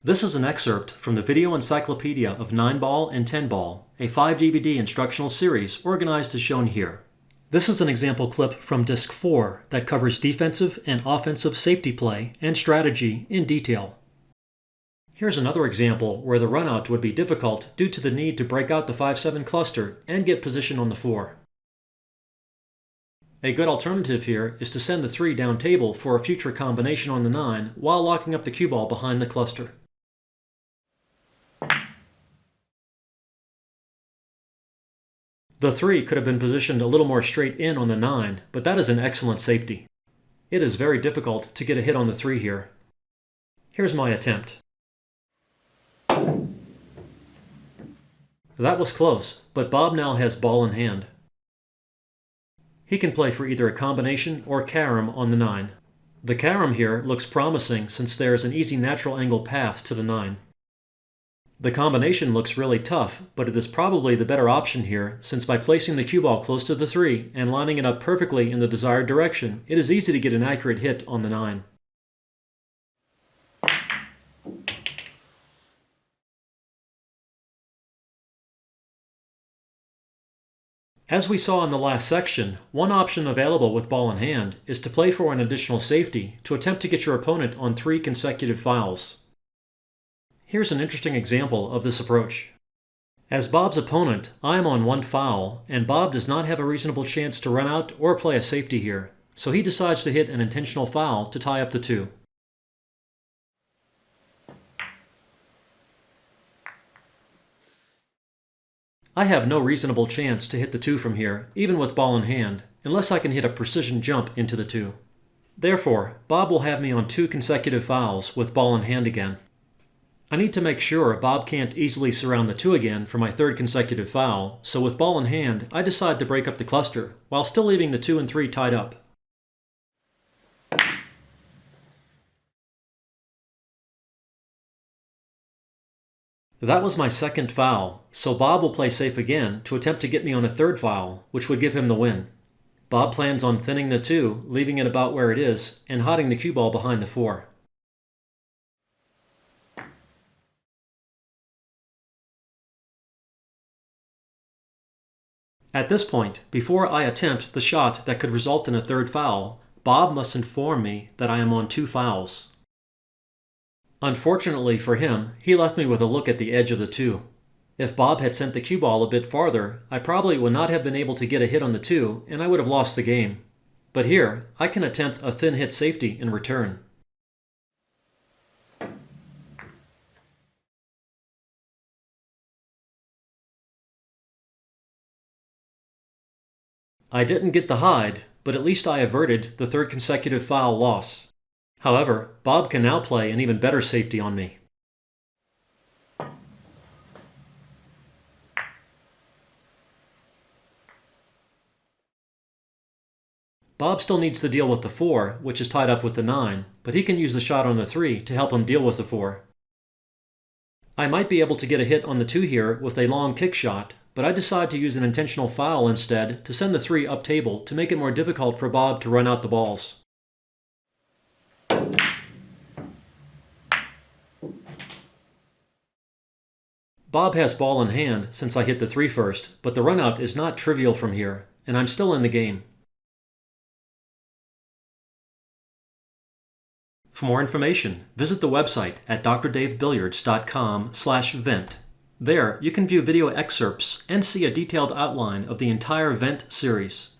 This is an excerpt from the Video Encyclopedia of 9-Ball and 10-Ball, a 5-DVD instructional series organized as shown here. This is an example clip from Disc 4 that covers defensive and offensive safety play and strategy in detail. Here's another example where the runout would be difficult due to the need to break out the 5-7 cluster and get position on the 4. A good alternative here is to send the 3 down table for a future combination on the 9 while locking up the cue ball behind the cluster. The 3 could have been positioned a little more straight in on the 9, but that is an excellent safety. It is very difficult to get a hit on the 3 here. Here's my attempt. That was close, but Bob now has ball in hand. He can play for either a combination or carom on the 9. The carom here looks promising since there is an easy natural angle path to the 9. The combination looks really tough, but it is probably the better option here since by placing the cue ball close to the 3 and lining it up perfectly in the desired direction, it is easy to get an accurate hit on the 9. As we saw in the last section, one option available with ball in hand is to play for an additional safety to attempt to get your opponent on 3 consecutive fouls. Here's an interesting example of this approach. As Bob's opponent, I am on 1 foul, and Bob does not have a reasonable chance to run out or play a safety here, so he decides to hit an intentional foul to tie up the 2. I have no reasonable chance to hit the 2 from here, even with ball in hand, unless I can hit a precision jump into the 2. Therefore, Bob will have me on 2 consecutive fouls with ball in hand again. I need to make sure Bob can't easily surround the 2 again for my 3rd consecutive foul, so with ball in hand, I decide to break up the cluster, while still leaving the 2 and 3 tied up. That was my 2nd foul, so Bob will play safe again to attempt to get me on a 3rd foul, which would give him the win. Bob plans on thinning the 2, leaving it about where it is, and hiding the cue ball behind the 4. At this point, before I attempt the shot that could result in a 3rd foul, Bob must inform me that I am on 2 fouls. Unfortunately for him, he left me with a look at the edge of the 2. If Bob had sent the cue ball a bit farther, I probably would not have been able to get a hit on the 2, and I would have lost the game. But here, I can attempt a thin hit safety in return. I didn't get the hide, but at least I averted the 3rd consecutive foul loss. However, Bob can now play an even better safety on me. Bob still needs to deal with the 4, which is tied up with the 9, but he can use the shot on the 3 to help him deal with the 4. I might be able to get a hit on the 2 here with a long kick shot, but I decide to use an intentional foul instead to send the 3 up table to make it more difficult for Bob to run out the balls. Bob has ball in hand since I hit the 3 first, but the runout is not trivial from here, and I'm still in the game. For more information, visit the website at drdavebilliards.com/vent. There, you can view video excerpts and see a detailed outline of the entire Vent series.